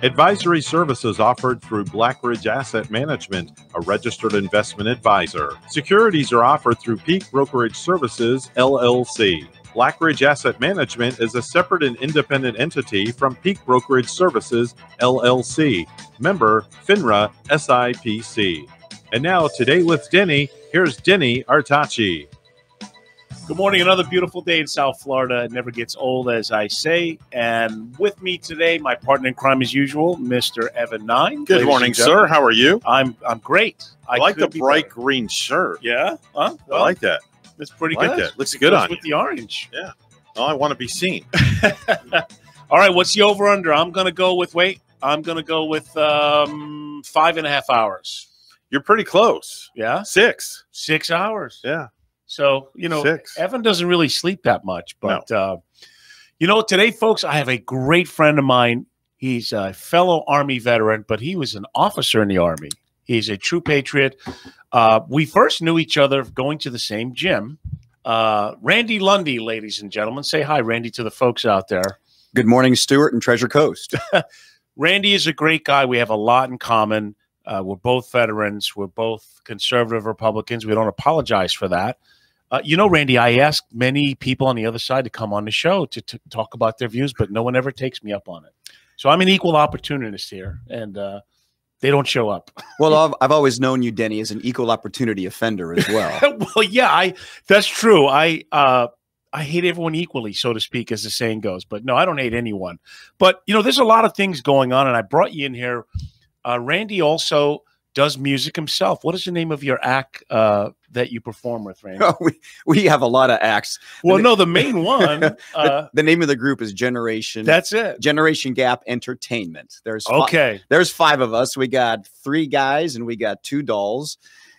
Advisory services offered through Blackridge Asset Management, a registered investment advisor. Securities are offered through Peak Brokerage Services, LLC. Blackridge Asset Management is a separate and independent entity from Peak Brokerage Services, LLC. Member, FINRA, SIPC. And now, Today with Denny, here's Denny Artachi. Good morning. Another beautiful day in South Florida. It never gets old, as I say. And with me today, my partner in crime as usual, Mr. Evan Nine. Good morning, sir. How are you? I'm great. I like the bright green shirt. Yeah? Huh? Well, I like that. That's pretty I like good. That. Looks good on you. With the orange. Yeah. Oh, I want to be seen. All right. What's the over-under? I'm going to go with 5.5 hours. You're pretty close. Yeah? 6. 6 hours. Yeah. So, 6. Evan doesn't really sleep that much. But, today, folks, I have a great friend of mine. He's a fellow Army veteran, but he was an officer in the Army. He's a true patriot. We first knew each other going to the same gym. Randy Lundi, ladies and gentlemen. Say hi, Randy, to the folks out there. Good morning, Stuart and Treasure Coast. Randy is a great guy. We have a lot in common. We're both veterans. We're both conservative Republicans. We don't apologize for that. Randy, I asked many people on the other side to come on the show to talk about their views, but no one ever takes me up on it. So I'm an equal opportunist here, and they don't show up. Well, I've always known you, Denny, as an equal opportunity offender as well. Well, yeah, that's true. I hate everyone equally, so to speak, as the saying goes. But no, I don't hate anyone. But, there's a lot of things going on, and I brought you in here. Randy also does music himself. What is the name of your act that you perform with, Randy? Oh, we have a lot of acts. Well, no, the main one. The name of the group is Generation. That's it. Generation Gap Entertainment. There's 5 of us. We got 3 guys and we got 2 dolls.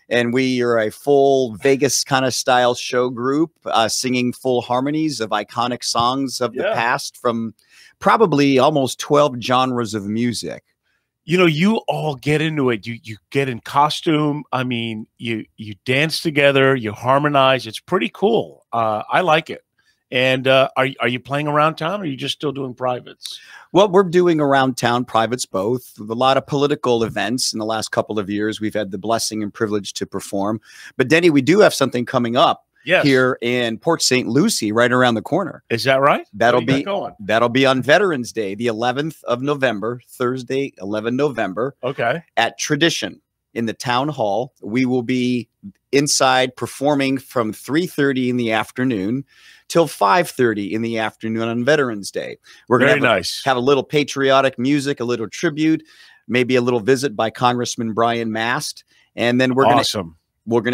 And we are a full Vegas kind of style show group, singing full harmonies of iconic songs of the past from probably almost 12 genres of music. You all get into it. You get in costume. I mean, you dance together. You harmonize. It's pretty cool. I like it. And are you playing around town, or are you just still doing privates? Well, we're doing around town privates both. A lot of political events in the last couple of years. We've had the blessing and privilege to perform. But Denny, we do have something coming up. Yes. Here in Port St. Lucie, right around the corner. Is that right? That'll be on Veterans Day, the 11th of November, Thursday, 11 November. Okay. At Tradition in the town hall. We will be inside performing from 3:30 in the afternoon till 5:30 in the afternoon on Veterans Day. We're going to have a little patriotic music, a little tribute, maybe a little visit by Congressman Brian Mast, and then we're going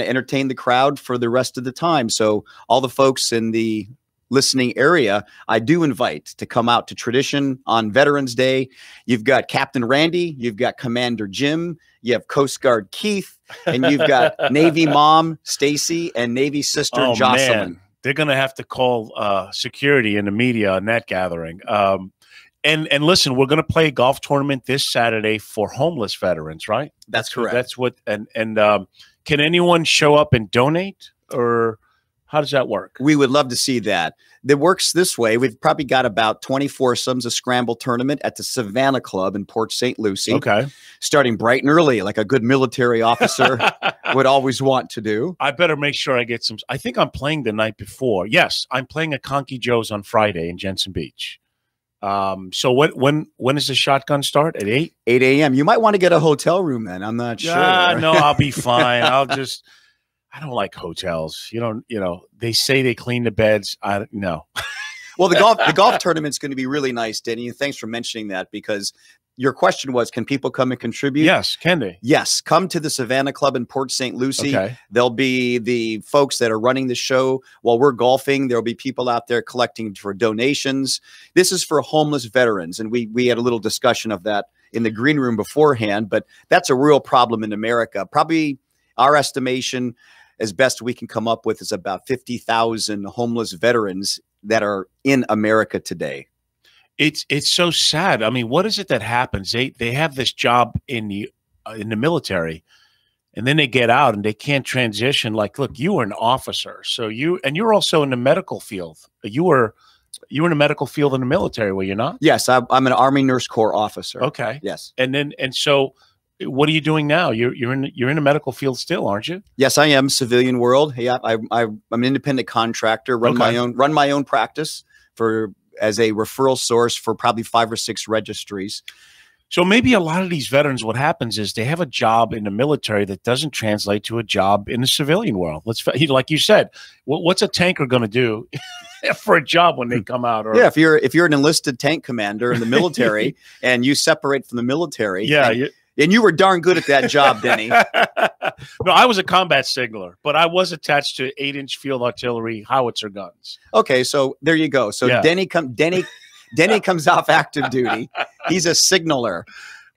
to entertain the crowd for the rest of the time. So all the folks in the listening area, I do invite to come out to Tradition on Veterans Day. You've got Captain Randy, you've got Commander Jim, you have Coast Guard Keith, and you've got Navy Mom Stacy and Navy Sister Jocelyn. Man. They're going to have to call security and the media on that gathering. And listen, we're going to play a golf tournament this Saturday for homeless veterans, right? That's correct. That's what, and can anyone show up and donate, or how does that work? We would love to see that. It works this way. We've probably got about 24 sums of scramble tournament at the Savannah Club in Port St. Lucie. Okay. Starting bright and early, like a good military officer would always want to do. I better make sure I get some. I think I'm playing the night before. Yes, I'm playing at Conky Joe's on Friday in Jensen Beach. So when does the shotgun start? At 8? 8 a.m. You might want to get a hotel room then. I'm not sure. No, I'll be fine. I don't like hotels. They say they clean the beds. No. Well, the golf tournament's going to be really nice, Denny. And thanks for mentioning that, because your question was, can people come and contribute? Yes, can they? Yes, come to the Savannah Club in Port St. Lucie. Okay. There'll be the folks that are running the show while we're golfing. There'll be people out there collecting for donations. This is for homeless veterans, and we had a little discussion of that in the green room beforehand, but that's a real problem in America. Probably our estimation, as best we can come up with, is about 50,000 homeless veterans that are in America today. It's so sad. I mean, what is it that happens? They have this job in the military, and then they get out and they can't transition. Like, look, you were an officer, so you're also in the medical field. You were you were in the medical field in the military, were you not? Yes, I'm an Army Nurse Corps officer. Okay. Yes. And so what are you doing now? You're in the medical field still, aren't you? Yes, I am. Civilian world. Yeah, I'm an independent contractor. Run my own practice as a referral source for probably 5 or 6 registries. So maybe a lot of these veterans, what happens is they have a job in the military that doesn't translate to a job in the civilian world. Like you said, what's a tanker going to do for a job when they come out? Or, yeah, if you're an enlisted tank commander in the military and you separate from the military, and you were darn good at that job, Denny. No, I was a combat signaler, but I was attached to 8-inch field artillery howitzer guns. Okay, so there you go. So Denny comes off active duty. He's a signaler,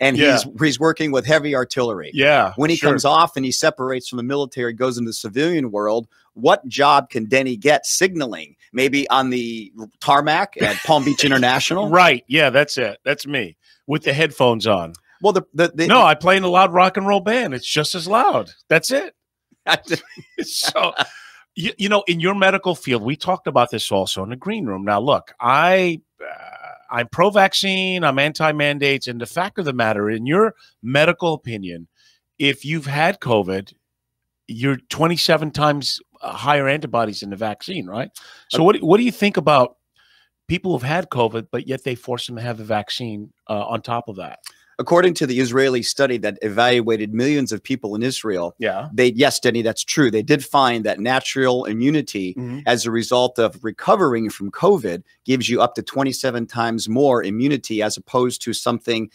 and he's working with heavy artillery. Yeah. When he comes off and he separates from the military, goes into the civilian world, what job can Denny get signaling? Maybe on the tarmac at Palm Beach International? Right. Yeah, that's it. That's me with the headphones on. Well, no, I play in a loud rock and roll band. It's just as loud. That's it. So, you know, in your medical field, we talked about this also in the green room. Now, look, I'm pro-vaccine. I'm anti-mandates. And the fact of the matter, in your medical opinion, if you've had COVID, you're 27 times higher antibodies in the vaccine, right? So what do you think about people who've had COVID, but yet they force them to have the vaccine on top of that? According to the Israeli study that evaluated millions of people in Israel, yes, Denny, that's true. They did find that natural immunity as a result of recovering from COVID gives you up to 27 times more immunity as opposed to something,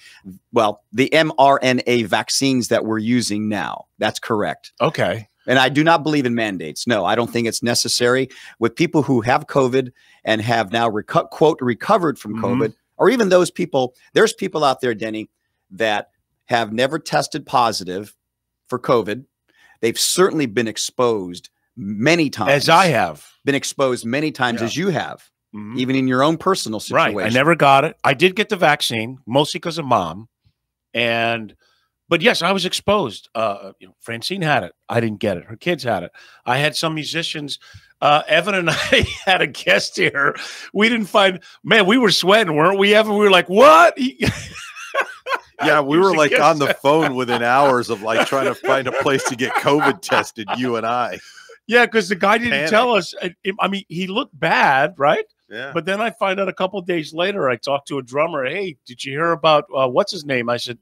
well, the mRNA vaccines that we're using now. That's correct. Okay. And I do not believe in mandates. No, I don't think it's necessary. With people who have COVID and have now, quote, recovered from COVID, or even those people, there's people out there, Denny, that have never tested positive for COVID. They've certainly been exposed many times. As I have. Been exposed many times as you have, even in your own personal situation. Right. I never got it. I did get the vaccine, mostly because of Mom. But yes, I was exposed. Francine had it. I didn't get it. Her kids had it. I had some musicians. Evan and I had a guest here. We didn't find, man, we were sweating, weren't we, Evan? We were like, what? Yeah, we were like on the phone within hours of like trying to find a place to get COVID tested, you and I. Yeah, because the guy didn't tell us. I mean, he looked bad, right? Yeah. But then I find out a couple of days later, I talked to a drummer. Hey, did you hear about what's his name? I said,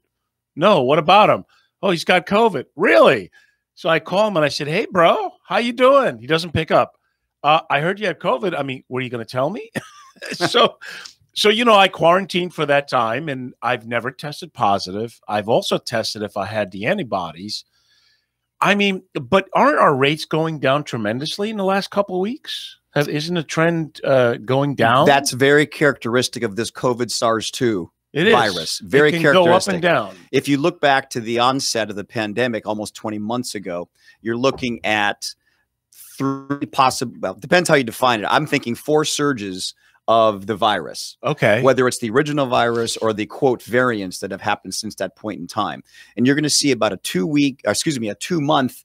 no, what about him? Oh, he's got COVID. Really? So I call him and I said, hey, bro, how you doing? He doesn't pick up. I heard you had COVID. I mean, were you going to tell me? So, you know, I quarantined for that time and I've never tested positive. I've also tested if I had the antibodies. I mean, but aren't our rates going down tremendously in the last couple of weeks? Isn't the trend going down? That's very characteristic of this COVID SARS-2 virus. Very characteristic. Go up and down. If you look back to the onset of the pandemic almost 20 months ago, you're looking at 3 possible, well, depends how you define it. I'm thinking 4 surges of the virus. Okay. Whether it's the original virus or the quote variants that have happened since that point in time. And you're going to see about a 2-month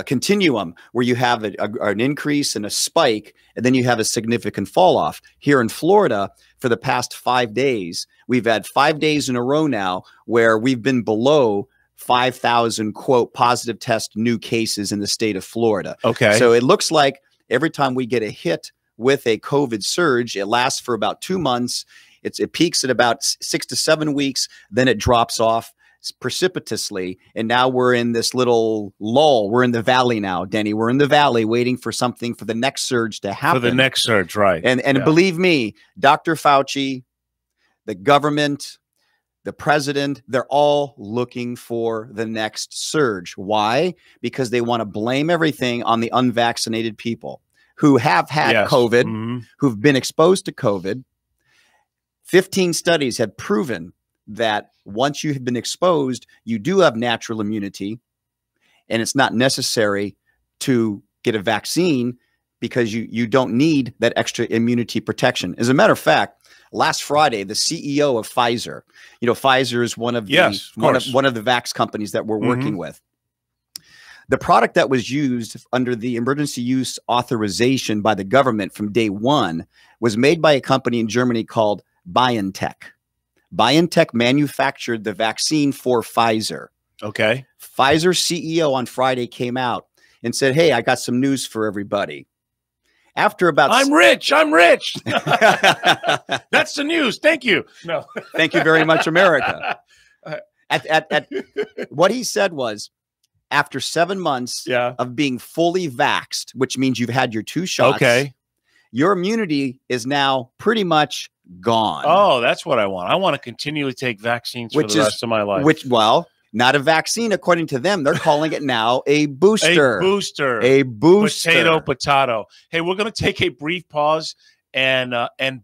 continuum where you have an increase and a spike, and then you have a significant fall off. Here in Florida, for the past 5 days, we've had 5 days in a row now where we've been below 5,000 quote positive test new cases in the state of Florida. Okay. So it looks like every time we get a hit with a COVID surge, it lasts for about 2 months. It peaks at about 6 to 7 weeks. Then it drops off precipitously. And now we're in this little lull. We're in the valley now, Denny. We're in the valley waiting for something for the next surge to happen. For the next surge, right. And believe me, Dr. Fauci, the government, the president, they're all looking for the next surge. Why? Because they want to blame everything on the unvaccinated people who have had COVID, who've been exposed to COVID. 15 studies have proven that once you have been exposed, you do have natural immunity, and it's not necessary to get a vaccine because you don't need that extra immunity protection. As a matter of fact, last Friday, the CEO of Pfizer, you know, Pfizer is one of the one of the vax companies that we're working with. The product that was used under the emergency use authorization by the government from day one was made by a company in Germany called BioNTech. BioNTech manufactured the vaccine for Pfizer. Okay. Pfizer CEO on Friday came out and said, hey, I got some news for everybody. After about... I'm rich. I'm rich. That's the news. Thank you. No. Thank you very much, America. What he said was, after 7 months of being fully vaxxed, which means you've had your 2 shots, your immunity is now pretty much gone. Oh, that's what I want. I want to continually take vaccines for the rest of my life. Well, not a vaccine, according to them. They're calling it now a booster. A booster. A booster. Potato, potato. Hey, we're going to take a brief pause and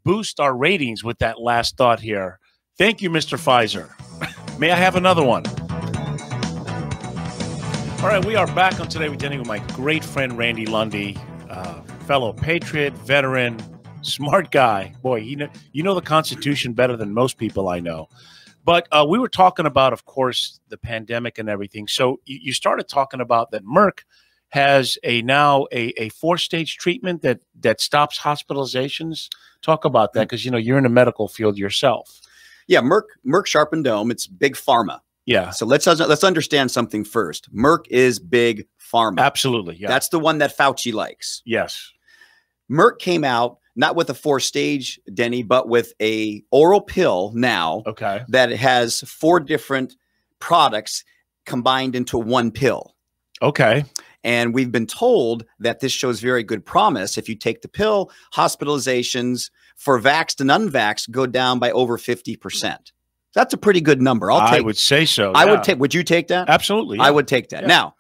boost our ratings with that last thought here. Thank you, Mr. Pfizer. May I have another one? All right, we are back on Today with Denny with my great friend, Randy Lundi, fellow patriot, veteran, smart guy. Boy, you know the Constitution better than most people I know. But we were talking about, of course, the pandemic and everything. So you started talking about that Merck has now a 4-stage treatment that stops hospitalizations. Talk about that, because you're in the medical field yourself. Yeah, Merck Sharp and Dome. It's big pharma. Yeah. So let's understand something first. Merck is big pharma. Absolutely. Yeah. That's the one that Fauci likes. Yes. Merck came out not with a 4-stage, Denny, but with a oral pill now. Okay. That has 4 different products combined into one pill. Okay. And we've been told that this shows very good promise. If you take the pill, hospitalizations for vaxxed and unvaxxed go down by over 50%. That's a pretty good number. I would say so. I would take. Would you take that? Absolutely. Yeah. I would take that. Yeah. Now,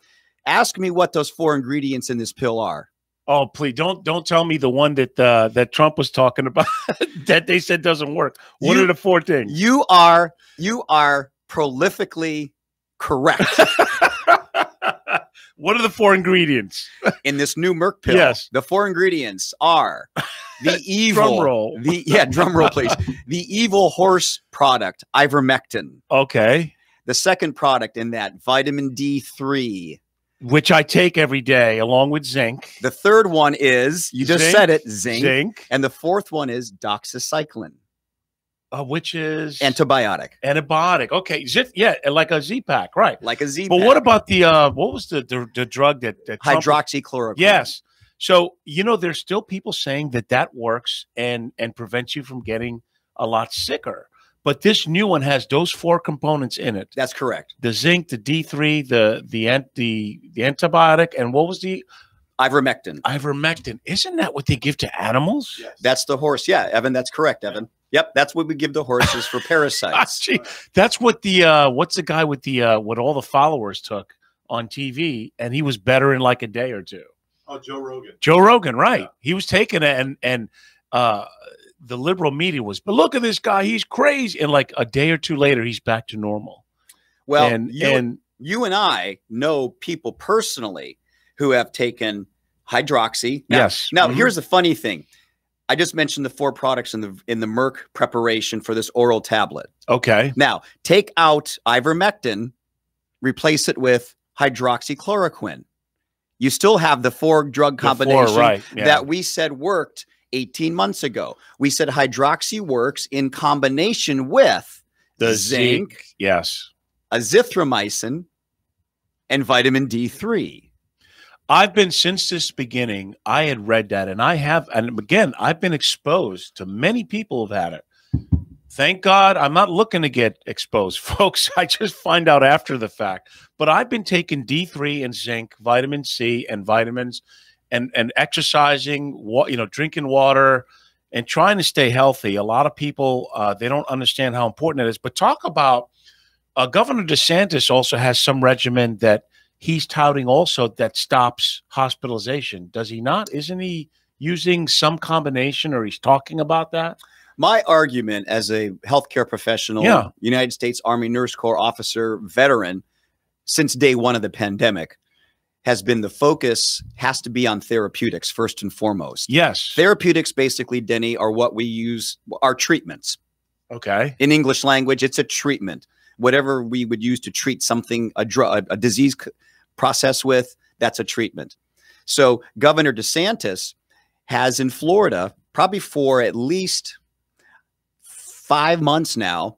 ask me what those 4 ingredients in this pill are. Oh, please don't tell me the one that Trump was talking about that they said doesn't work. What are the 4 things? You are prolifically correct. What are the 4 ingredients in this new Merck pill? Yes, the 4 ingredients are the evil drum roll. Drum roll, please. The evil horse product, ivermectin. Okay. The second product in that, vitamin D3. Which I take every day along with zinc. The third one is, you just said it, zinc. And the fourth one is doxycycline. Which is? Antibiotic. Antibiotic. Okay. Like a Z-Pack, right. Like a Z-Pack. But what about what was the drug that hydroxychloroquine. Yes. So, there's still people saying that works and prevents you from getting a lot sicker. But this new one has those 4 components in it. That's correct. The zinc, the D3, the antibiotic, and what was the ivermectin? Ivermectin. Isn't that what they give to animals? Yes. That's the horse. Yeah, Evan, that's correct, Evan. Yep, that's what we give the horses for parasites. Gee, that's what the what's the guy with the what all the followers took on TV, and he was better in like a day or 2. Oh, Joe Rogan. Joe Rogan, right? Yeah. He was taking it, and the liberal media was, but look at this guy, he's crazy. And like a day or 2 later, he's back to normal. Well, you and I know people personally who have taken hydroxy. Now, here's the funny thing. I just mentioned the 4 products in the Merck preparation for this oral tablet. Okay. Now, take out ivermectin, replace it with hydroxychloroquine. You still have the 4 drug combination that we said worked 18 months ago. We said hydroxy works in combination with the zinc, yes, azithromycin, and vitamin D3. I've been, since this beginning, I had read that, and again, I've been exposed to many people who've had it. Thank God I'm not looking to get exposed, folks. I just find out after the fact. But I've been taking D3 and zinc, vitamin C and vitamins, and exercising, drinking water, and trying to stay healthy. A lot of people, they don't understand how important it is. But talk about Governor DeSantis also has some regimen that he's touting also that stops hospitalization. Does he not? Isn't he using some combination, or he's talking about that? My argument as a healthcare professional, United States Army Nurse Corps officer, veteran, since day 1 of the pandemic, has been the focus has to be on therapeutics first and foremost. Yes. Therapeutics, basically, Denny, are what we use, are treatments. Okay. In English language, it's a treatment. Whatever we would use to treat something, a disease process with, that's a treatment. So Governor DeSantis has in Florida, probably for at least 5 months now,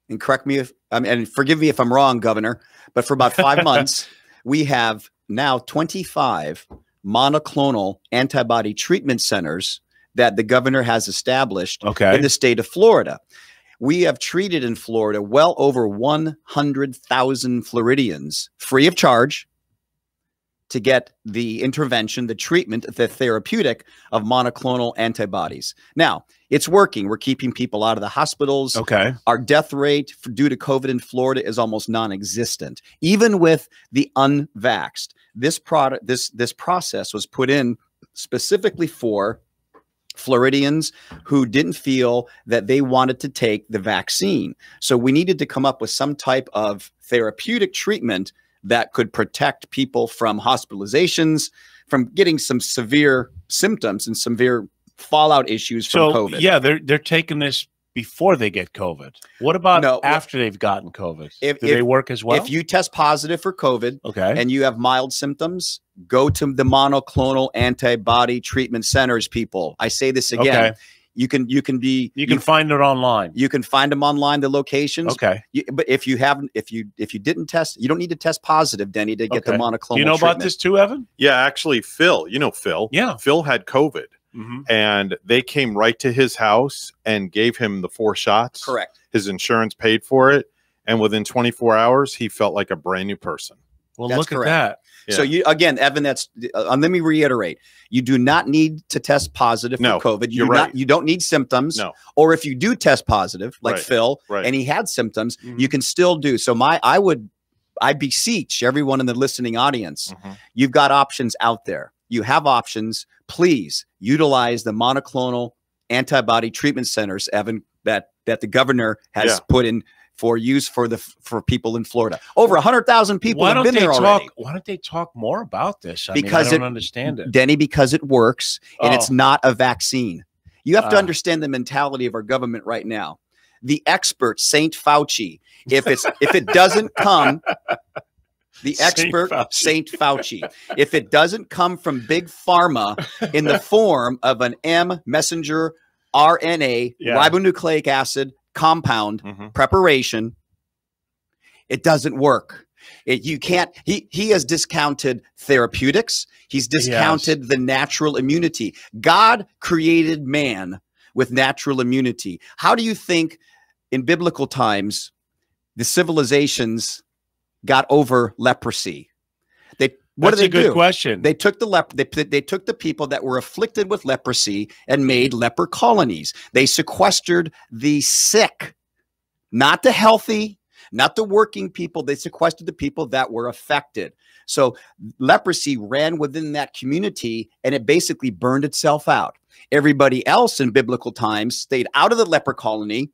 and correct me if, and forgive me if I'm wrong, Governor, but for about 5 months, we have now 25 monoclonal antibody treatment centers that the governor has established in the state of Florida. We have treated in Florida well over 100,000 Floridians free of charge to get the intervention, the treatment, the therapeutic of monoclonal antibodies. Now, it's working. We're keeping people out of the hospitals. Our death rate due to COVID in Florida is almost non-existent, even with the unvaxxed. This process was put in specifically for Floridians who didn't feel that they wanted to take the vaccine. So we needed to come up with some type of therapeutic treatment that could protect people from hospitalizations, from getting some severe symptoms and severe fallout issues from COVID. Yeah, they're taking this before they get COVID. What about after they've gotten COVID? Do they work as well? If you test positive for COVID and you have mild symptoms, go to the monoclonal antibody treatment centers, people. I say this again. You can find it online. You can find them online, the locations. But if you didn't test, you don't need to test positive, Denny, to get the monoclonal. Do you know about this too, Evan? Yeah, actually, Phil, you know Phil. Yeah. Phil had COVID. And they came right to his house and gave him the 4 shots. Correct. His insurance paid for it. And within 24 hours, he felt like a brand new person. Well, look at that. Yeah. So again, Evan, that's let me reiterate. You do not need to test positive for COVID. You don't need symptoms. Or if you do test positive, like Phil, and he had symptoms, you can still do. So I beseech everyone in the listening audience, you've got options out there. You have options. Please utilize the monoclonal antibody treatment centers, Evan, that the governor has put in for use for people in Florida. Over 100,000 people have been there already. Why don't they talk more about this? I don't understand it. Denny, because it works and it's not a vaccine. You have to understand the mentality of our government right now. The expert, Saint Fauci, if it doesn't come... The expert, Saint Fauci. If it doesn't come from big pharma in the form of an M messenger RNA ribonucleic acid compound preparation, it doesn't work. You can't. He has discounted therapeutics. He's discounted the natural immunity. God created man with natural immunity. How do you think in biblical times the civilizations got over leprosy? That's a good question. They took they took the people that were afflicted with leprosy and made leper colonies. They sequestered the sick, not the healthy, not the working people. They sequestered the people that were affected. So leprosy ran within that community and it basically burned itself out. Everybody else in biblical times stayed out of the leper colony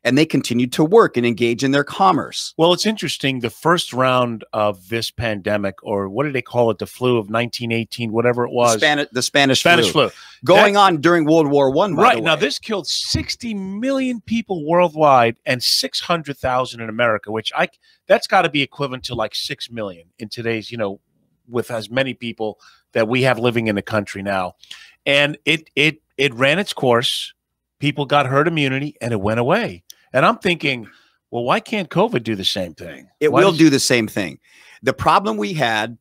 and they continued to work and engage in their commerce. Well, it's interesting. The first round of this pandemic, or what did they call it? The flu of 1918, whatever it was. The Spanish flu. Going on during World War I, right. Now, this killed 60 million people worldwide and 600,000 in America, which that's got to be equivalent to like 6 million in today's, with as many people that we have living in the country now. And it ran its course. People got herd immunity and it went away. And I'm thinking, well, why can't COVID do the same thing? It will do the same thing. The problem we had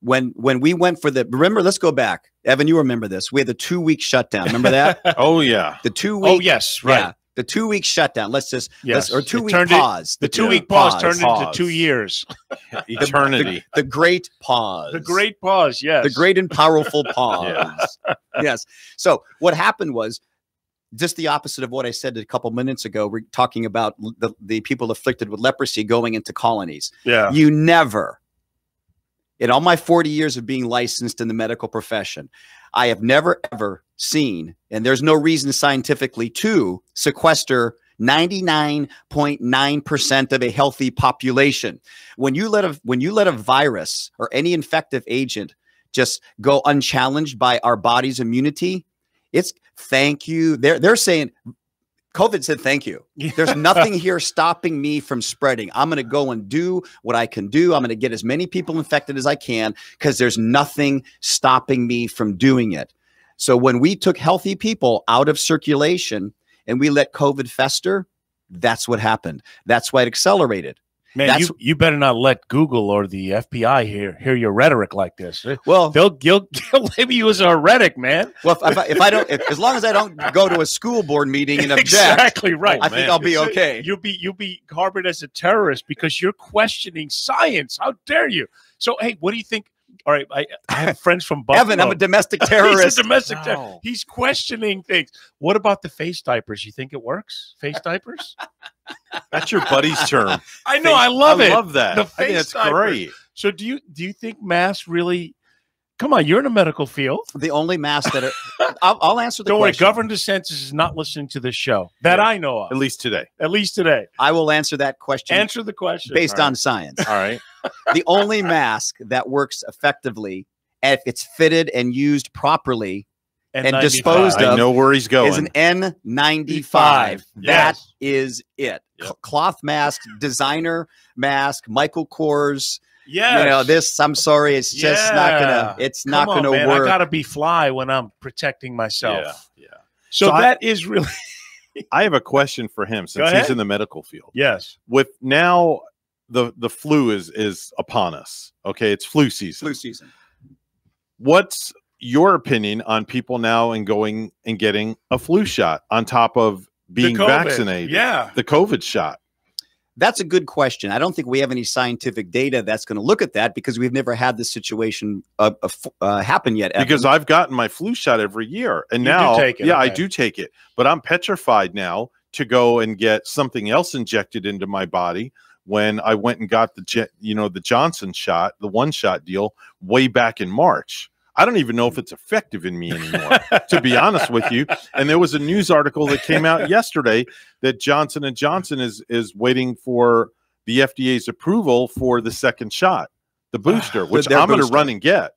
when we went for remember, let's go back. Evan, you remember this. We had the 2-week shutdown. Remember that? Oh, yeah. The 2-week. Oh, yes. Right. Yeah, the 2-week shutdown. Or 2-week pause. The 2-week pause turned into 2 years. Eternity. The great pause. The great pause, yes. The great and powerful pause. Yes. So what happened was, just the opposite of what I said a couple minutes ago. We're talking about the people afflicted with leprosy going into colonies. Yeah. You never, in all my 40 years of being licensed in the medical profession, I have never, ever seen, and there's no reason scientifically to sequester 99.9% of a healthy population. When you let a virus or any infective agent just go unchallenged by our body's immunity, it's thank you. They're saying COVID said, thank you. There's nothing here stopping me from spreading. I'm going to go and do what I can do. I'm going to get as many people infected as I can because there's nothing stopping me from doing it. So when we took healthy people out of circulation and we let COVID fester, that's what happened. That's why it accelerated. Man, you better not let Google or the FBI hear your rhetoric like this. Well, they'll label you as a heretic, man. Well, as long as I don't go to a school board meeting and object, exactly right. I think I'll be okay. You'll be harbored as a terrorist because you're questioning science. How dare you? So, hey, what do you think? All right, I have friends from Buffalo. Evan, I'm a domestic terrorist. He's a domestic terrorist. He's questioning things. What about the face diapers? You think it works? Face diapers? That's your buddy's term. I know. I love it. I love that. The face that's diaper. great. So do you think masks really? Come on, you're in a medical field. The only masks that are. I'll answer the Don't question. worry, Governor DeSantis is not listening to this show that I know of. At least today. At least today. I will answer that question. Answer the question based on science. All right. The only mask that works effectively, if it's fitted and used properly and disposed of, I know where he's going. Is an N95. That is it. Yep. Cloth mask, designer mask, Michael Kors. Yeah, this. I'm sorry, it's just not gonna. It's not gonna work. I gotta be fly when I'm protecting myself. Yeah. So that is really. I have a question for him since he's in the medical field. Yes. With now the flu is upon us. Okay, it's flu season. Flu season. What's your opinion on people now and going and getting a flu shot on top of being vaccinated? Yeah, the COVID shot. That's a good question. I don't think we have any scientific data that's going to look at that because we've never had this situation happen yet. Evan. Because I've gotten my flu shot every year, and now, I do take it. But I'm petrified now to go and get something else injected into my body. When I went and got the Johnson shot, the one-shot deal, way back in March. I don't even know if it's effective in me anymore, to be honest with you. And there was a news article that came out yesterday that Johnson & Johnson is waiting for the FDA's approval for the second shot, the booster, which I'm going to run and get.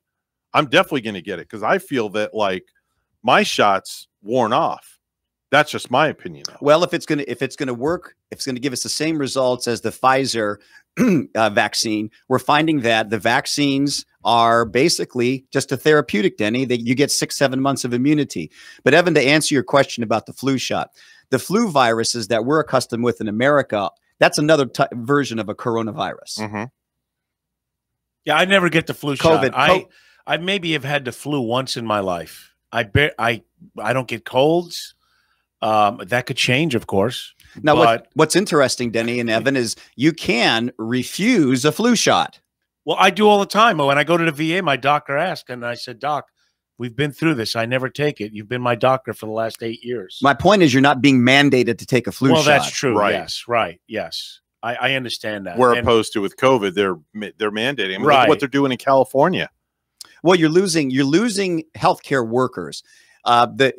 I'm definitely going to get it because I feel that like my shot's worn off. That's just my opinion. Well, if it's gonna work, if it's gonna give us the same results as the Pfizer vaccine, we're finding that the vaccines are basically just a therapeutic, Denny, that you get 6-7 months of immunity. But Evan, to answer your question about the flu shot, the flu viruses that we're accustomed with in America, that's another version of a coronavirus. Mm-hmm. Yeah, I never get the flu shot. I maybe have had the flu once in my life. I don't get colds. That could change, of course. Now, what's interesting, Denny and Evan, is you can refuse a flu shot. Well, I do all the time. When I go to the VA, my doctor asked, and I said, Doc, we've been through this. I never take it. You've been my doctor for the last 8 years. My point is you're not being mandated to take a flu shot. Well, that's true. Right. Yes, right. Yes. I understand that. Where opposed to with COVID, they're mandating. I mean, look at what they're doing in California. Well, you're losing healthcare workers. That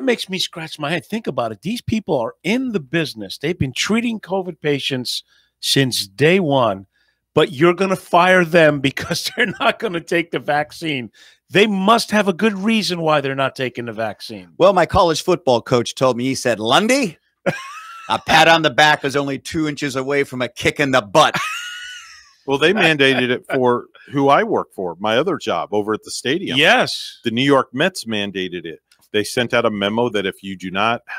makes me scratch my head. Think about it. These people are in the business. They've been treating COVID patients since day one, but you're going to fire them because they're not going to take the vaccine. They must have a good reason why they're not taking the vaccine. Well, my college football coach told me, he said, Lundi, a pat on the back is only 2 inches away from a kick in the butt. Well, they mandated it for who I work for, my other job over at the stadium. Yes. The New York Mets mandated it. They sent out a memo that if you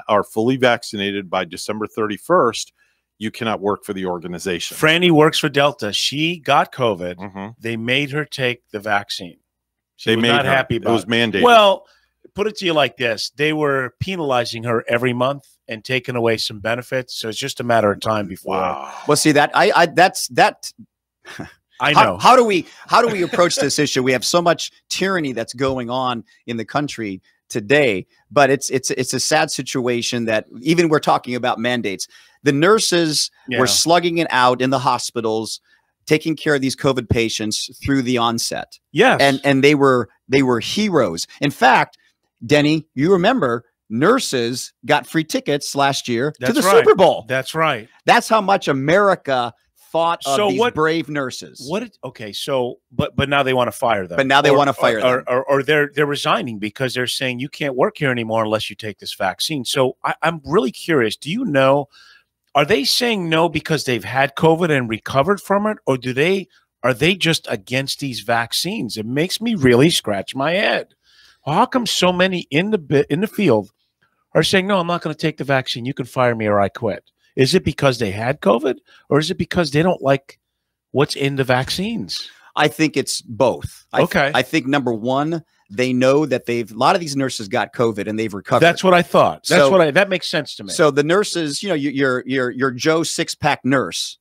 are fully vaccinated by December 31st, you cannot work for the organization. Franny works for Delta. She got COVID. Mm-hmm. They made her take the vaccine. She was not happy about it. It was mandated. Well, put it to you like this. They were penalizing her every month and taking away some benefits. So it's just a matter of time before. Wow. Well, see, that's I know. How do we approach this issue? We have so much tyranny that's going on in the country today, but it's a sad situation that even we're talking about mandates. The nurses were slugging it out in the hospitals, taking care of these COVID patients through the onset. Yes. And they were heroes. In fact, Denny, you remember nurses got free tickets last year to the Super Bowl. That's right. That's how much America thought of these brave nurses. Okay, so but now they want to fire them. But now they want to fire them, or they're resigning because they're saying you can't work here anymore unless you take this vaccine. So I'm really curious. Do you know? Are they saying no because they've had COVID and recovered from it, or are they just against these vaccines? It makes me really scratch my head. Well, how come so many in the field are saying, no, I'm not going to take the vaccine. You can fire me or I quit. Is it because they had COVID, or is it because they don't like what's in the vaccines? I think it's both. I think number one, they know that a lot of these nurses got COVID and they've recovered. That's what I thought. That makes sense to me. So the nurses, your Joe six-pack nurse,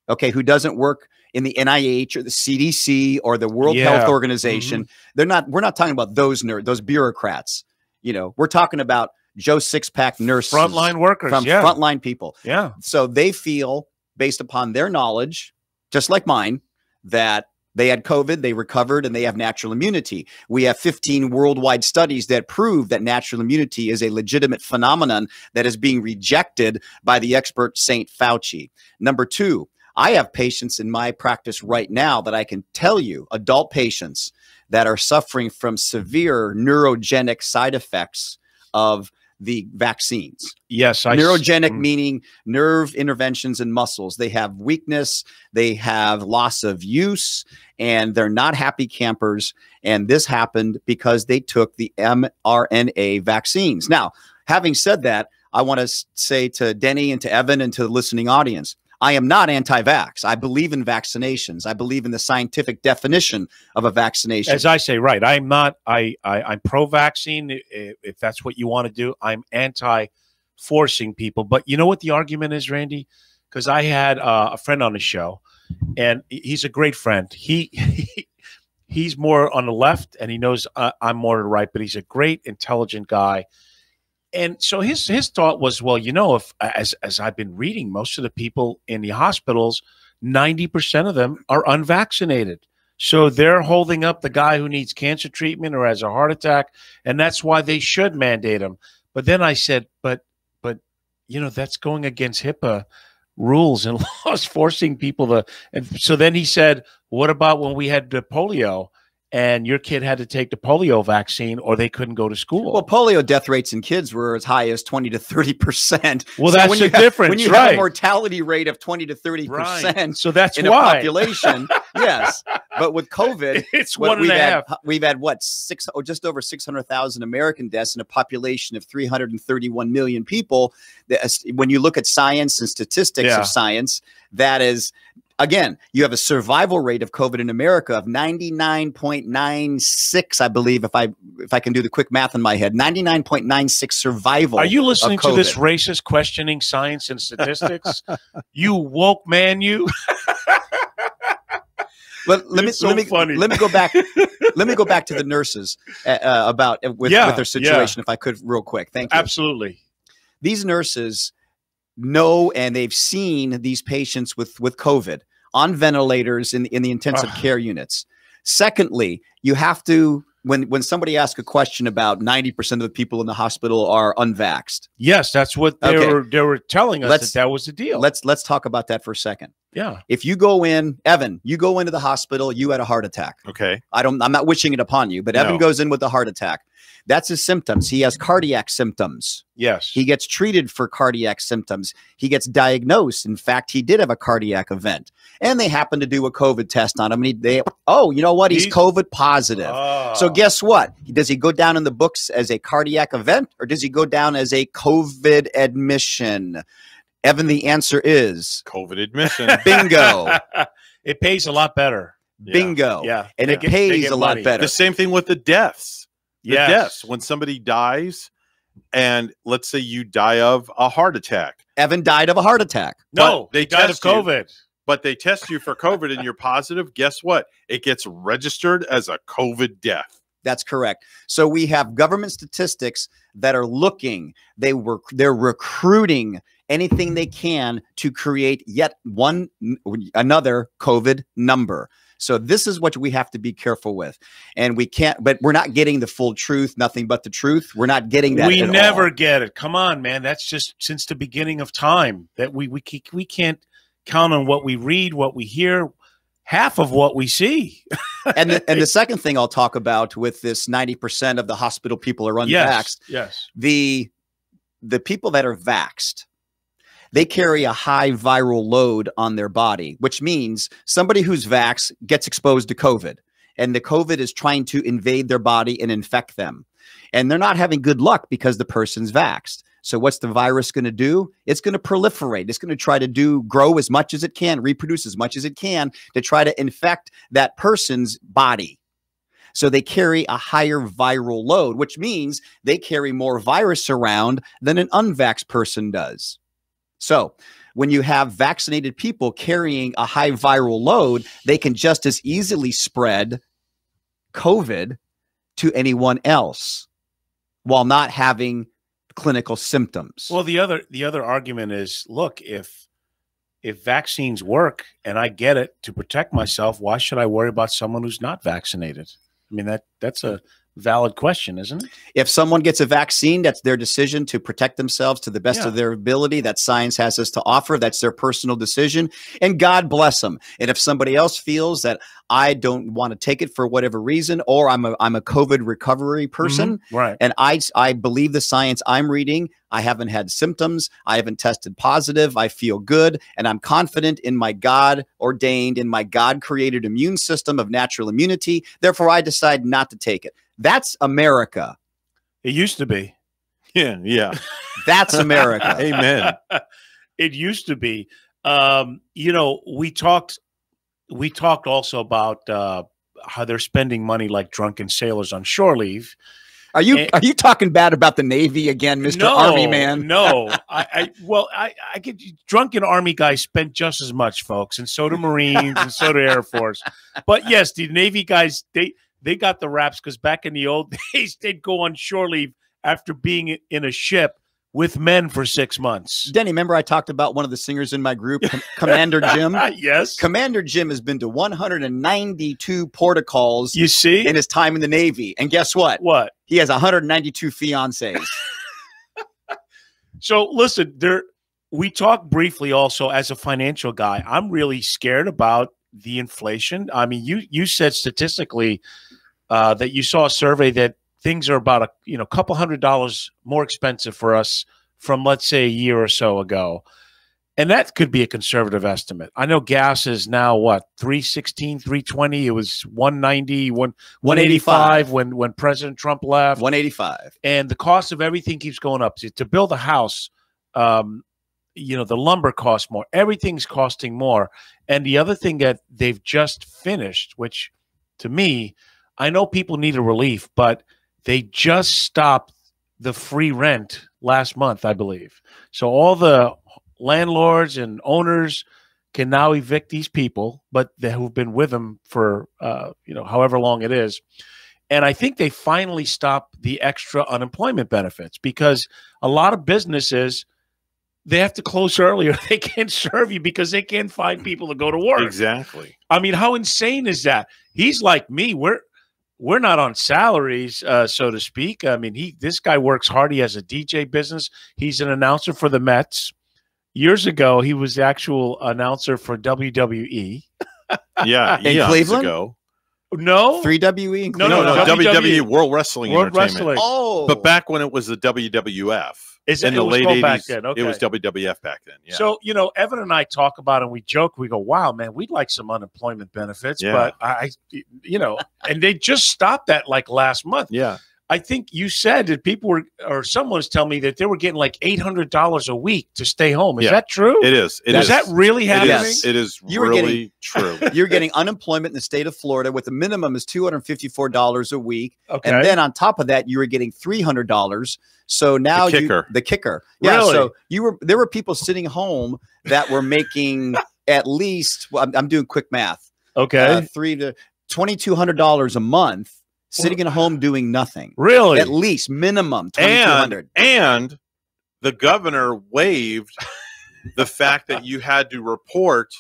okay, who doesn't work in the NIH or the CDC or the World Health Organization. We're not talking about those bureaucrats. We're talking about Joe six-pack nurses, frontline workers, frontline people. Yeah. So they feel, based upon their knowledge, just like mine, that they had COVID, they recovered, and they have natural immunity. We have 15 worldwide studies that prove that natural immunity is a legitimate phenomenon that is being rejected by the expert Saint Fauci. Number two, I have patients in my practice right now that I can tell you, adult patients that are suffering from severe neurogenic side effects of the vaccines. Yes. Neurogenic meaning nerve interventions in muscles. They have weakness, they have loss of use, and they're not happy campers. And this happened because they took the mRNA vaccines. Now, having said that, I want to say to Denny and to Evan and to the listening audience, I am not anti-vax. I believe in vaccinations. I believe in the scientific definition of a vaccination. As I say, right. I'm not, I'm pro-vaccine. If that's what you want to do, I'm anti-forcing people. But you know what the argument is, Randy? Because I had a friend on the show, and he's a great friend. He's more on the left, and he knows I'm more to the right, but he's a great, intelligent guy. And so his thought was, well, if as I've been reading, most of the people in the hospitals, 90% of them are unvaccinated. So they're holding up the guy who needs cancer treatment or has a heart attack, and that's why they should mandate him. But then I said, but that's going against HIPAA rules and laws, forcing people to. And so then he said, what about when we had the polio? And your kid had to take the polio vaccine or they couldn't go to school. Well, polio death rates in kids were as high as 20 to 30%. Well, so that's the difference, when you have a mortality rate of 20 to 30%, so that's in why. A population, yes. But with COVID, it's 1.5. We've had just over 600,000 American deaths in a population of 331 million people. When you look at science and statistics of science, that is. Again, you have a survival rate of COVID in America of 99.96, I believe, if I can do the quick math in my head, 99.96 survival. Are you listening to this racist questioning science and statistics? You woke man, you. But let me go back. Let me go back to the nurses with their situation, if I could, real quick. Thank you. Absolutely. These nurses know, and they've seen these patients with COVID on ventilators in the intensive care units. Secondly, you have to, when somebody asks a question about 90% of the people in the hospital are unvaxxed. Yes, that's what they were telling us, that was the deal. Let's talk about that for a second. Yeah. If you go in, Evan, you go into the hospital, you had a heart attack. Okay. I'm not wishing it upon you, but Evan goes in with a heart attack. That's his symptoms. He has cardiac symptoms. Yes. He gets treated for cardiac symptoms. He gets diagnosed. In fact, he did have a cardiac event. And they happen to do a COVID test on him. And you know what? He's COVID positive. So guess what? Does he go down in the books as a cardiac event, or does he go down as a COVID admission? Evan, the answer is COVID admission. Bingo. It pays a lot better. Bingo. Yeah. And it pays a lot better. The same thing with the deaths. Yes. Deaths. When somebody dies, and let's say you die of a heart attack. Evan died of a heart attack. No, they died of COVID. But they test you for COVID and you're positive. Guess what? It gets registered as a COVID death. That's correct. So we have government statistics that are looking. They're recruiting anything they can to create yet another COVID number. So this is what we have to be careful with. And we can't, but we're not getting the full truth, nothing but the truth. We're not getting that. We never get it. Come on, man. That's just since the beginning of time that we can't count on what we read, what we hear, half of what we see. And the second thing I'll talk about with this 90% of the hospital people are unvaxxed. Yes. The people that are vaxxed, they carry a high viral load on their body, which means somebody who's vaxxed gets exposed to COVID, and the COVID is trying to invade their body and infect them. And they're not having good luck because the person's vaxxed. So what's the virus going to do? It's going to proliferate. It's going to try to grow as much as it can, reproduce as much as it can to try to infect that person's body. So they carry a higher viral load, which means they carry more virus around than an unvaxxed person does. So when you have vaccinated people carrying a high viral load, they can just as easily spread COVID to anyone else while not having clinical symptoms. Well, the other argument is, look, if vaccines work and I get it to protect myself, why should I worry about someone who's not vaccinated? I mean, that's a valid question, isn't it? If someone gets a vaccine, that's their decision to protect themselves to the best of their ability that science has us to offer. That's their personal decision, and God bless them. And if somebody else feels that I don't want to take it for whatever reason, or I'm a COVID recovery person, right? And I believe the science I'm reading. I haven't had symptoms. I haven't tested positive. I feel good, and I'm confident in my God-ordained, in my God-created immune system of natural immunity. Therefore, I decide not to take it. That's America. It used to be. Yeah. That's America. Amen. It used to be. You know, we talked also about how they're spending money like drunken sailors on shore leave. Are you talking bad about the Navy again, Mr. Army man? No. I get drunken Army guys spend just as much, folks, and so do Marines and so do Air Force. But yes, the Navy guys, they got the raps because back in the old days, they'd go on shore leave after being in a ship with men for 6 months. Denny, remember I talked about one of the singers in my group, Commander Jim? Yes. Commander Jim has been to 192 portacalls in his time in the Navy. And guess what? What? He has 192 fiancés. So listen, we talked briefly also as a financial guy. I'm really scared about the inflation. I mean, you said statistically that you saw a survey that things are about a couple $100 more expensive for us from, let's say, a year or so ago. And that could be a conservative estimate. I know gas is now what, $3.16, $3.20. It was $1.90, $1.85 when President Trump left. $1.85. And the cost of everything keeps going up. To build a house, the lumber costs more. Everything's costing more. And the other thing that they've just finished, which to me, I know people need a relief, but they just stopped the free rent last month, I believe. So all the landlords and owners can now evict these people, but who've been with them for however long it is. And I think they finally stopped the extra unemployment benefits because a lot of businesses, they have to close earlier. They can't serve you because they can't find people to go to work. Exactly. I mean, how insane is that? He's like me. We're not on salaries, so to speak. I mean, this guy works hard. He has a DJ business. He's an announcer for the Mets. Years ago, he was the actual announcer for WWE. Yeah, in Cleveland. Ago. No, 3WE. In no, WWE World Wrestling Entertainment. Wrestling. Oh, but back when it was the WWF. In the late 80s, okay. It was WWF back then. Yeah. So, Evan and I talk about it and we joke. We go, wow, man, we'd like some unemployment benefits. Yeah. But, and they just stopped that like last month. Yeah. I think you said that people were, or someone was telling me that they were getting like $800 a week to stay home. Is that true? It is. Is that really happening? It is really true. You're getting unemployment in the state of Florida with the minimum is $254 a week. Okay. And then on top of that, you were getting $300. So now the kicker. Yeah. Really? So there were people sitting home that were making at least, well, I'm doing quick math. Okay. $2,200 a month. Sitting at home doing nothing. Really? At least minimum $2,200. And the governor waived the fact that you had to report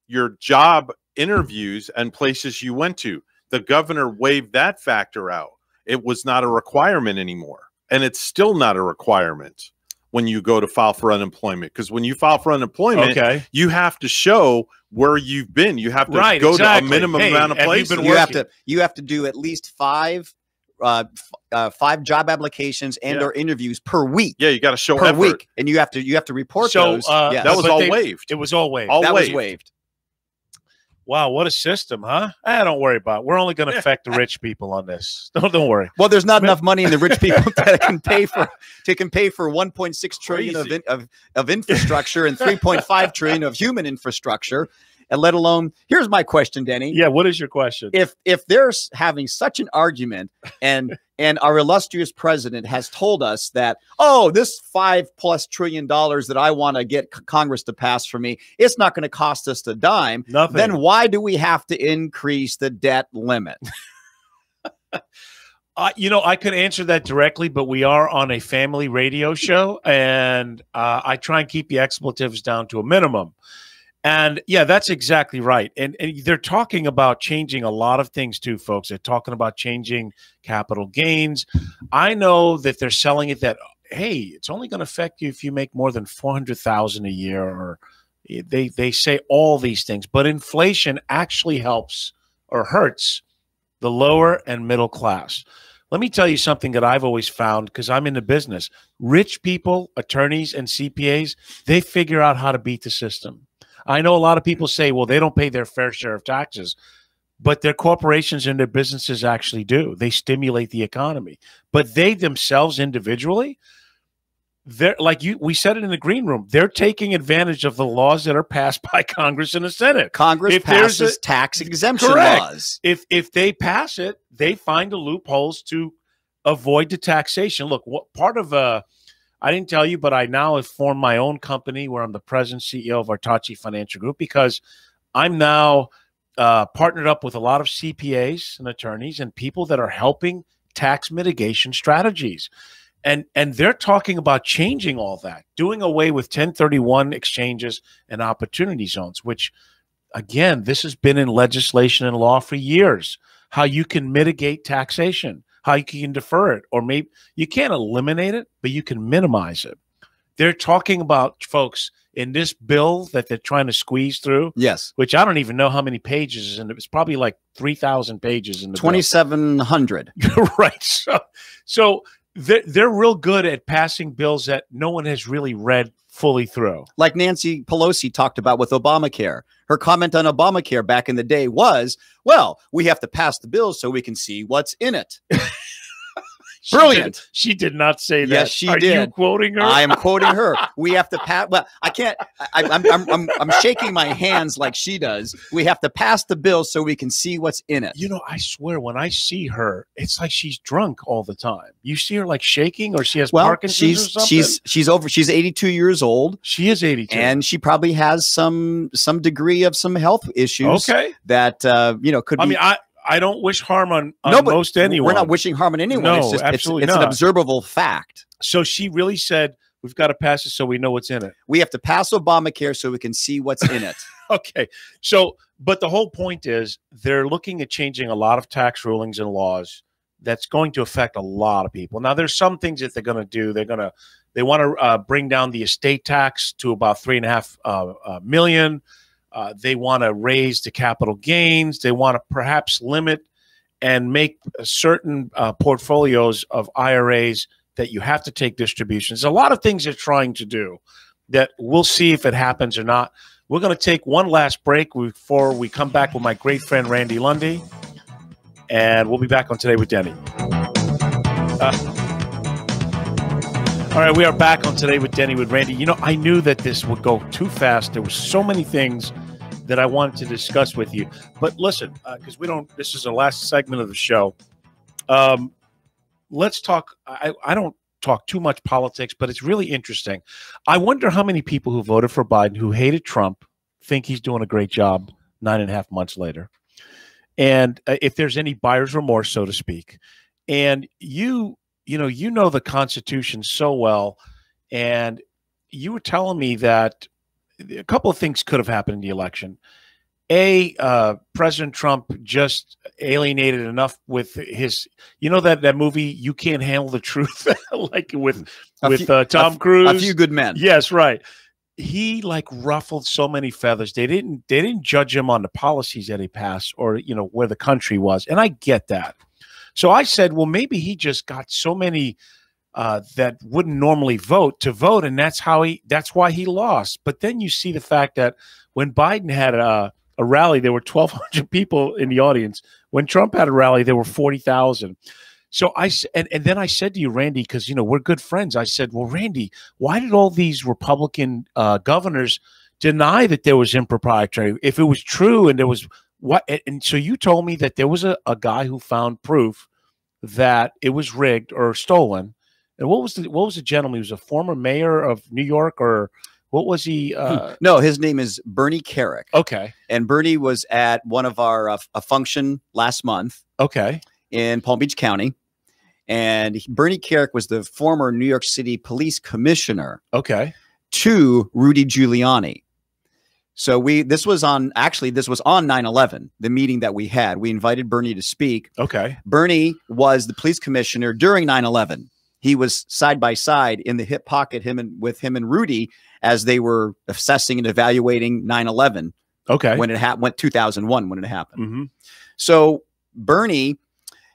your job interviews and places you went to. The governor waived that factor out. It was not a requirement anymore. And it's still not a requirement. when you go to file for unemployment, because when you file for unemployment, you have to show where you've been. You have to go to a minimum amount of places. You have to do at least five job applications and or interviews per week. Yeah, you got to show per week, and you have to report those. That was all waived. It was all waived. That was waived. Wow, what a system, huh? Don't worry about it. We're only going to affect the rich people on this. Don't worry. Well, there's not enough money in the rich people that can pay for 1.6 trillion of infrastructure and 3.5 trillion of human infrastructure. And let alone, here's my question, Denny. Yeah, what is your question? If they're having such an argument, and our illustrious president has told us that, oh, this $5+ trillion that I want to get Congress to pass for me, it's not going to cost us a dime. Nothing. Then why do we have to increase the debt limit? I could answer that directly, but we are on a family radio show, and I try and keep the expletives down to a minimum. And yeah, that's exactly right. And they're talking about changing a lot of things too, folks. They're talking about changing capital gains. I know that they're selling it that, hey, it's only going to affect you if you make more than $400,000 a year, or they say all these things. But inflation actually helps or hurts the lower and middle class. Let me tell you something that I've always found, because I'm in the business. Rich people, attorneys and CPAs, they figure out how to beat the system. I know a lot of people say, well, they don't pay their fair share of taxes, but their corporations and their businesses actually do. They stimulate the economy. But they themselves individually, they're like we said it in the green room, they're taking advantage of the laws that are passed by Congress and the Senate. Congress passes tax exemption laws. If they pass it, they find the loopholes to avoid the taxation. Look, what part of I didn't tell you, but I now have formed my own company where I'm the president CEO of Artachi Financial Group, because I'm now partnered up with a lot of CPAs and attorneys and people that are helping tax mitigation strategies. And they're talking about changing all that, doing away with 1031 exchanges and opportunity zones, which, again, this has been in legislation and law for years, how you can mitigate taxation, how you can defer it, or maybe you can't eliminate it, but you can minimize it. They're talking about, folks, in this bill that they're trying to squeeze through. Yes. Which I don't even know how many pages is in it. It's probably like 3,000 pages in the 2,700. Right. So they're real good at passing bills that no one has really read fully through. Like Nancy Pelosi talked about with Obamacare. Her comment on Obamacare back in the day was, well, we have to pass the bill so we can see what's in it. Brilliant. She did not say that. Yes, she did. Are you quoting her? I am quoting her. We have to pass. Well, I can't. I'm shaking my hands like she does. We have to pass the bill so we can see what's in it. You know, I swear, when I see her, it's like she's drunk all the time. You see her like shaking, or she has Parkinson's or something? She's 82 years old. She is 82, and she probably has some degree of some health issues. Okay, that could be. I mean, I don't wish harm on most anyone. We're not wishing harm on anyone. No, it's just, absolutely it's not. an observable fact. So she really said, we've got to pass it so we know what's in it. We have to pass Obamacare so we can see what's in it. Okay. So, but the whole point is they're looking at changing a lot of tax rulings and laws that's going to affect a lot of people. Now, there's some things that they're going to do. They want to bring down the estate tax to about $3.5 million. They want to raise the capital gains. They want to perhaps limit and make certain portfolios of IRAs that you have to take distributions. A lot of things they're trying to do that we'll see if it happens or not. We're going to take one last break before we come back with my great friend Randy Lundi, and we'll be back on Today with Denny. All right, we are back on Today with Denny with Randy. You know, I knew that this would go too fast. There were so many things that I wanted to discuss with you. But listen, because this is the last segment of the show. Let's talk. I don't talk too much politics, but it's really interesting. I wonder how many people who voted for Biden, who hated Trump, think he's doing a great job 9.5 months later. And if there's any buyer's remorse, so to speak. And you know the Constitution so well. And you were telling me that a couple of things could have happened in the election. President Trump just alienated enough with his, that movie You Can't Handle the Truth, like with Tom Cruise, A Few Good Men. Yes, right. He like ruffled so many feathers. They didn't judge him on the policies that he passed or where the country was, and I get that. So I said, well, maybe he just got so many that wouldn't normally vote, and that's why he lost. But then you see the fact that when Biden had a rally, there were 1,200 people in the audience. When Trump had a rally, there were 40,000. So and then I said to you, Randy, because we're good friends. I said, well, Randy, why did all these Republican governors deny that there was impropriety? If it was true, and there was and so you told me that there was a guy who found proof that it was rigged or stolen. And what was the gentleman? He was a former mayor of New York, or what was he? No, his name is Bernie Carrick. Okay. And Bernie was at one of our a function last month. Okay. In Palm Beach County. And Bernie Carrick was the former New York City police commissioner. Okay. To Rudy Giuliani. So this was on 9/11, the meeting that we had. We invited Bernie to speak. Okay. Bernie was the police commissioner during 9/11. He was side by side in the hip pocket, with him and Rudy, as they were assessing and evaluating 9/11. Okay. When it happened, 2001, when it happened. Mm-hmm. So Bernie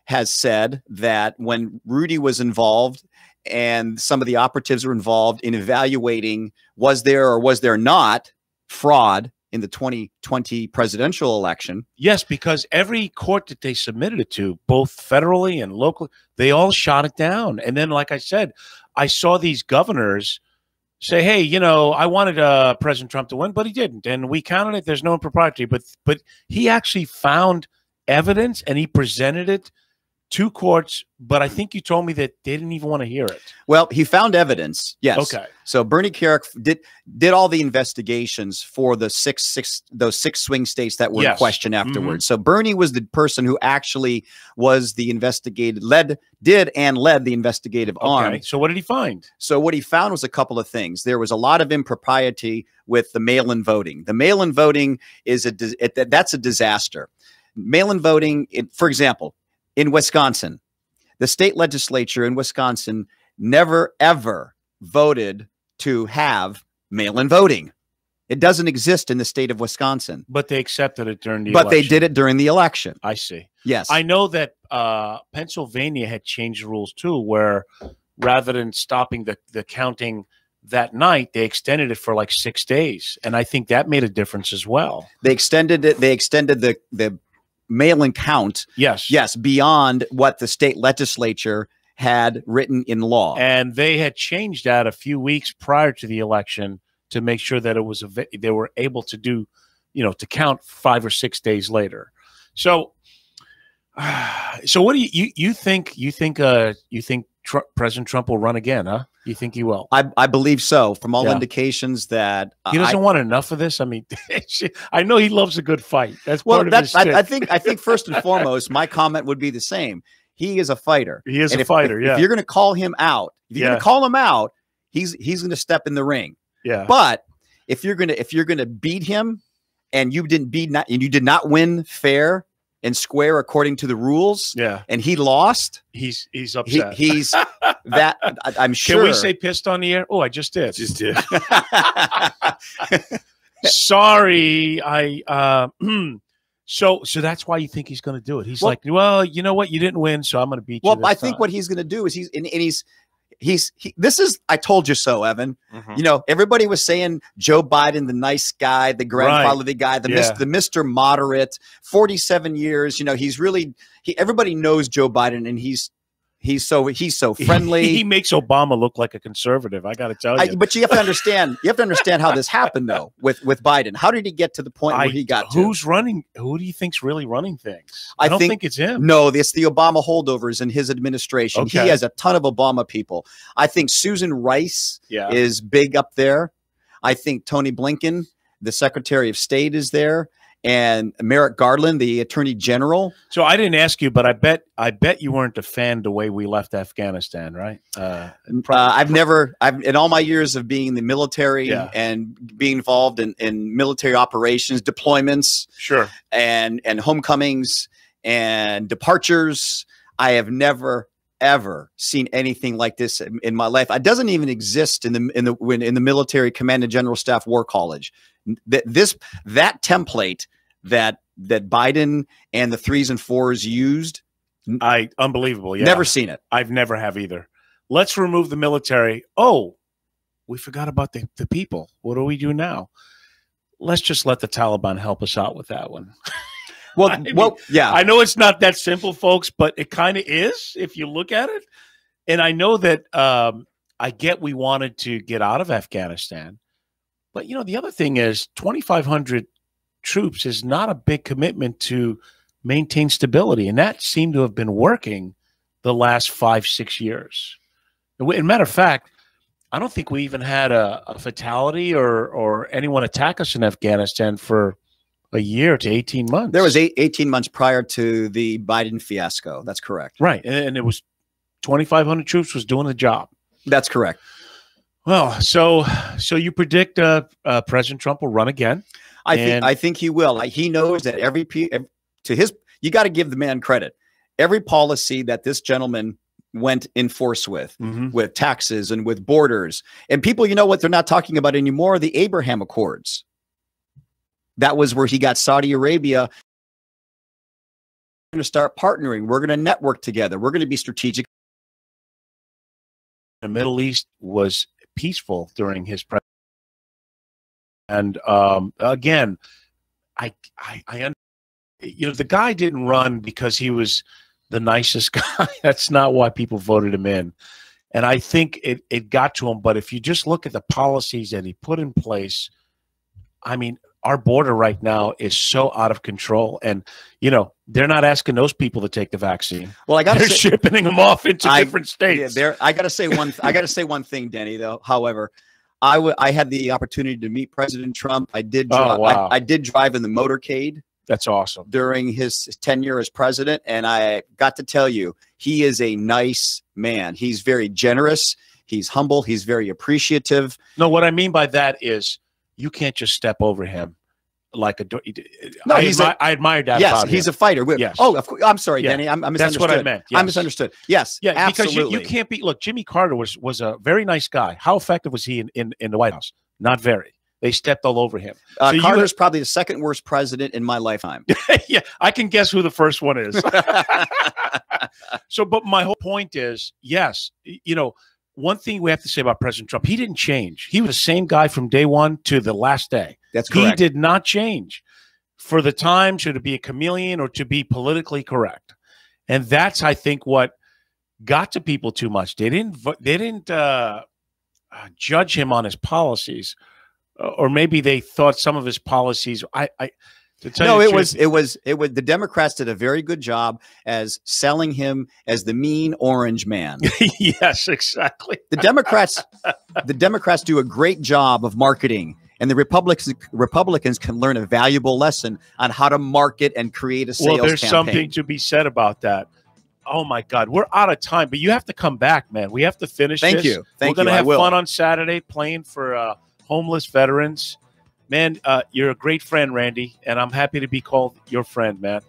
has said that when Rudy was involved and some of the operatives were involved in evaluating, was there or was there not fraud in the 2020 presidential election? Yes, because every court that they submitted it to, both federally and locally, they all shot it down. And then, like I said, I saw these governors say, hey, I wanted President Trump to win, but he didn't. And we counted it. There's no impropriety. But he actually found evidence and he presented it to courts, but I think you told me that they didn't even want to hear it. Well, he found evidence. Yes. Okay. So Bernie Carrick did all the investigations for the those six swing states that were in question afterwards. So Bernie was the person who actually was the led the investigative arm. So what did he find? So what he found was a couple of things. There was a lot of impropriety with the mail-in voting. The mail-in voting is that's a disaster. Mail-in voting, for example, in Wisconsin, the state legislature in Wisconsin never, ever voted to have mail-in voting. It doesn't exist in the state of Wisconsin. But they accepted it during the election. But they did it during the election. I see. Yes. I know that Pennsylvania had changed the rules too, where rather than stopping the counting that night, they extended it for like 6 days. And I think that made a difference as well. They extended it. They extended the mail-in count, yes, beyond what the state legislature had written in law. And they had changed that a few weeks prior to the election to make sure that it was they were able to do, to count 5 or 6 days later. So what do you think? You think President Trump will run again, huh? You think he will? I believe so. From all indications that he doesn't want enough of this. I mean, I know he loves a good fight. That's part of his shit. I think first and foremost, my comment would be the same. He is a fighter. He is a fighter. If you're going to call him out, he's going to step in the ring. Yeah. But if you're going to beat him, and you did not win fair and square according to the rules, and he lost, he's upset. He's that I'm sure. Can we say pissed on the air? Oh, I just did. Sorry, so that's why you think he's going to do it. He's like, well, you know what, you didn't win, so I'm going to beat you. Well, I think what he's going to do is this is I told you so, Evan. Everybody was saying Joe Biden, the nice guy, the grandfatherly guy, the Mr. Moderate, 47 years. He's really everybody knows Joe Biden, and he's so friendly. He makes Obama look like a conservative. I got to tell you. But you have to understand. You have to understand how this happened, though. With Biden, how did he get to the point where he got to? Who's running? Who do you think's really running things? I don't think it's him. No, it's the Obama holdovers in his administration. Okay. He has a ton of Obama people. I think Susan Rice is big up there. I think Tony Blinken, the Secretary of State, is there. and Merrick Garland, the Attorney General. So I didn't ask you, but I bet you weren't a fan the way we left Afghanistan, right? I've in all my years of being in the military and being involved in military operations, deployments, sure, and homecomings and departures, I have never ever seen anything like this in my life. It doesn't even exist in the military command and general staff war college. That template that Biden and the 3s and 4s used, unbelievable. Yeah, never seen it. I've never have either. Let's remove the military. Oh, we forgot about the people. What do we do now? Let's just let the Taliban help us out with that one. Well, I know it's not that simple, folks, but it kind of is if you look at it. And I know that I get we wanted to get out of Afghanistan, but the other thing is 2,500 troops is not a big commitment to maintain stability, and that seemed to have been working the last 5-6 years. As a matter of fact, I don't think we even had a fatality or anyone attack us in Afghanistan for a year to 18 months. There was 18 months prior to the Biden fiasco. That's correct. Right. And it was 2,500 troops was doing the job. That's correct. Well, so you predict President Trump will run again? I think he will. He knows that you got to give the man credit. Every policy that this gentleman went in force with taxes and with borders, and people, what they're not talking about anymore, the Abraham Accords. That was where he got Saudi Arabia. We're going to start partnering. We're going to network together. We're going to be strategic. The Middle East was peaceful during his presidency. And again, the guy didn't run because he was the nicest guy. That's not why people voted him in. And I think it got to him. But if you just look at the policies that he put in place, I mean, our border right now is so out of control, and they're not asking those people to take the vaccine. Well, they're shipping them off into different states. I got to say one thing, Denny. Though, however, I had the opportunity to meet President Trump. I did. I did drive in the motorcade. That's awesome. During his tenure as president, and I got to tell you, he is a nice man. He's very generous. He's humble. He's very appreciative. No, what I mean by that is, you can't just step over him like a. No, I admired that. Yes, about he's him. a fighter. Yes. Oh, of course. I'm sorry, Denny. I misunderstood. That's what I meant. Yes. I misunderstood. Yes. Yeah, absolutely. Because you can't be. Look, Jimmy Carter was a very nice guy. How effective was he in the White House? Not very. They stepped all over him. So Carter's probably the second worst president in my lifetime. Yeah, I can guess who the first one is. But my whole point is, yes, one thing we have to say about President Trump, he didn't change. He was the same guy from day one to the last day. That's correct. He did not change for the times, or to be a chameleon, or to be politically correct. And that's, I think, what got to people too much. They didn't judge him on his policies, or maybe they thought some of his policies. It was the Democrats did a very good job as selling him as the mean orange man. Yes, exactly. The Democrats do a great job of marketing, and the Republicans can learn a valuable lesson on how to market and create a sales there's campaign. Something to be said about that. Oh my God, we're out of time, but you have to come back, man. We have to finish this. Thank you. We're going to have fun on Saturday playing for homeless veterans. Man, you're a great friend, Randy, and I'm happy to be called your friend, man.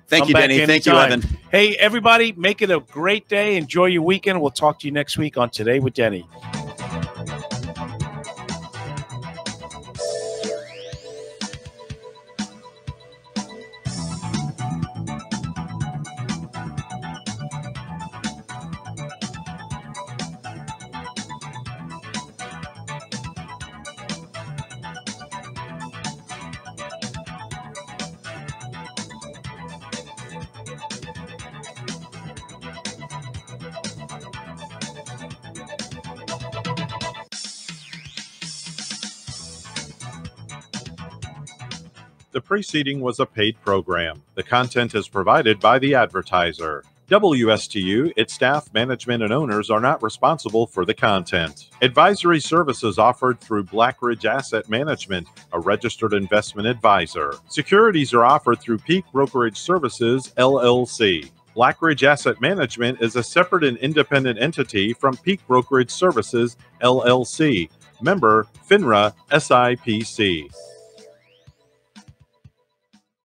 Thank you, Denny. Thank you, Evan. Hey, everybody, make it a great day. Enjoy your weekend. We'll talk to you next week on Today with Denny. The preceding was a paid program. The content is provided by the advertiser. WSTU, its staff, management, and owners are not responsible for the content. Advisory services offered through Blackridge Asset Management, a registered investment advisor. Securities are offered through Peak Brokerage Services, LLC. Blackridge Asset Management is a separate and independent entity from Peak Brokerage Services, LLC. Member, FINRA, SIPC.